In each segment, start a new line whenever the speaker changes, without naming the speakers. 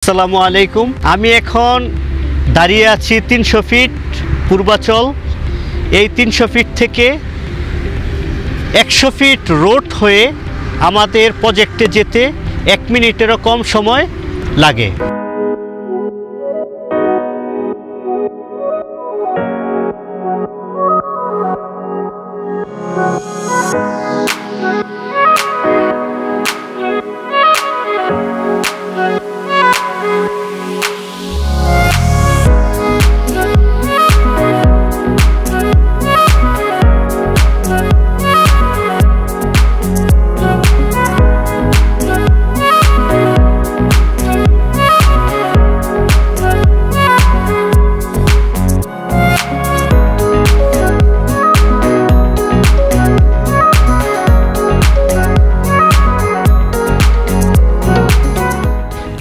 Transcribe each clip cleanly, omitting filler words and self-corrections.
আসসালামু আলাইকুম। আমি এখন দাঁড়িয়ে আছি 300 ফিট পূর্বাচল। এই 300 ফিট থেকে 100 ফিট রোড হয়ে আমাদের প্রজেক্টে যেতে 1 মিনিটেরও কম সময় লাগে।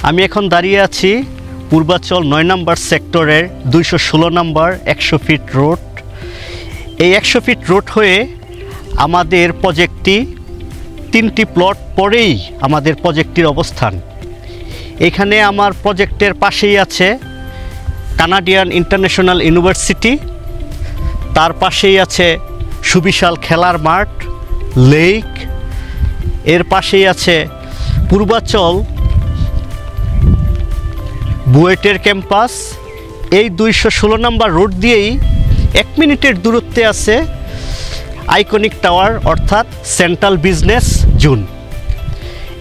আমি এখন দাঁড়িয়ে আছি পূর্বাচল 9 নম্বর সেক্টরের 216 নম্বর 100 ফিট রোড। এই 100 ফিট রোড হয়ে আমাদের প্রজেক্টটি 3টি প্লট পরেই আমাদের প্রজেক্টটির অবস্থান। এখানে আমার প্রজেক্টের পাশেই আছে কানাডিয়ান ইন্টারন্যাশনাল ইউনিভার্সিটি, তার পাশেই আছে সুবিশাল খেলার মাঠ, লেক, এর পাশেই আছে পূর্বাচল বুয়েটের ক্যাম্পাস। এই 216 নম্বর রোড দিয়েই 1 মিনিটের দূরত্বে আছে আইকনিক টাওয়ার অর্থাৎ সেন্ট্রাল বিজনেস জোন।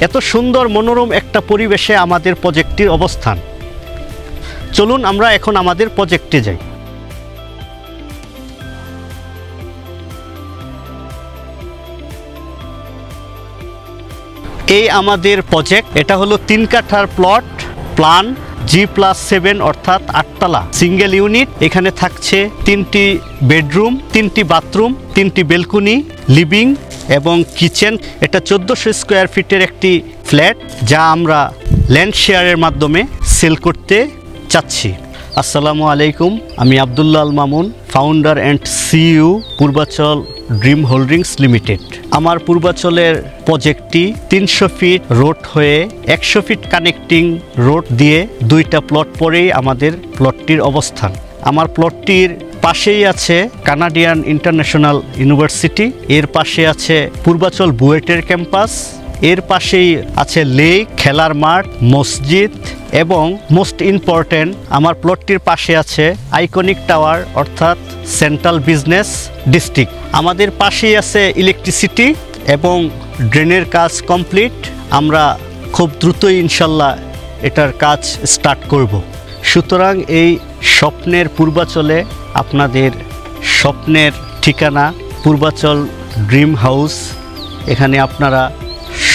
এত সুন্দর মনোরম একটা পরিবেশে আমাদের প্রজেক্টটির অবস্থান। চলুন আমরা এখন আমাদের প্রজেক্টে যাই। এই আমাদের প্রজেক্ট, এটা হলো 3 কাঠার প্লট, প্ল্যান G+7 অর্থাৎ 8 তলা সিঙ্গেল ইউনিট। এখানে থাকছে 3টি বেডরুম, 3টি বাথরুম, 3টি বেলকনি, লিভিং এবং কিচেন। এটা 1400 স্কোয়ার ফিটের একটি ফ্ল্যাট, যা আমরা ল্যান্ড শেয়ারের মাধ্যমে সেল করতে চাচ্ছি। আসসালামু আলাইকুম, আমি Abdullah Al Mamun, founder and CEO Purbachal dream holdings limited. আমার পূর্বাচলের প্রজেক্টটি 300 ফিট রোড হয়ে 100 ফিট কানেক্টিং রোড দিয়ে 2টা প্লট পরেই আমাদের প্লটটির অবস্থান। আমার প্লটটির পাশেই আছে কানাডিয়ান ইন্টারন্যাশনাল ইউনিভার্সিটি, এর পাশে আছে পূর্বাচল বুয়েটের ক্যাম্পাস, এর পাশেই আছে লেক, খেলার মাঠ, মসজিদ এবং মোস্ট ইম্পর্টেন্ট আমার প্লটটির পাশে আছে আইকনিক টাওয়ার অর্থাৎ সেন্ট্রাল বিজনেস ডিস্ট্রিক্ট। আমাদের পাশেই আছে ইলেকট্রিসিটি এবং ড্রেনের কাজ কমপ্লিট। আমরা খুব দ্রুতই ইনশাল্লাহ এটার কাজ স্টার্ট করব। সুতরাং এই স্বপ্নের পূর্বাচলে আপনাদের স্বপ্নের ঠিকানা পূর্বাচল ড্রিম হাউস। এখানে আপনারা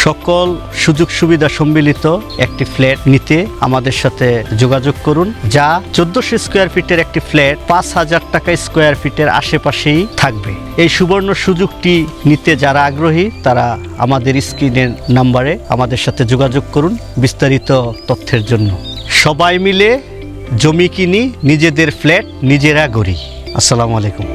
সকল সুযোগ সুবিধা সম্মিলিত একটি ফ্ল্যাট নিতে আমাদের সাথে যোগাযোগ করুন। যা 1400 স্কোয়ার ফিটের একটি ফ্ল্যাট 5000 টাকা স্কোয়ার ফিটের আশেপাশেই থাকবে। এই সুবর্ণ সুযোগটি নিতে যারা আগ্রহী তারা আমাদের স্ক্রিনের নাম্বারে আমাদের সাথে যোগাযোগ করুন বিস্তারিত তথ্যের জন্য। সবাই মিলে জমি কিনি, নিজেদের ফ্ল্যাট নিজেরা গড়ি। আসসালামু আলাইকুম।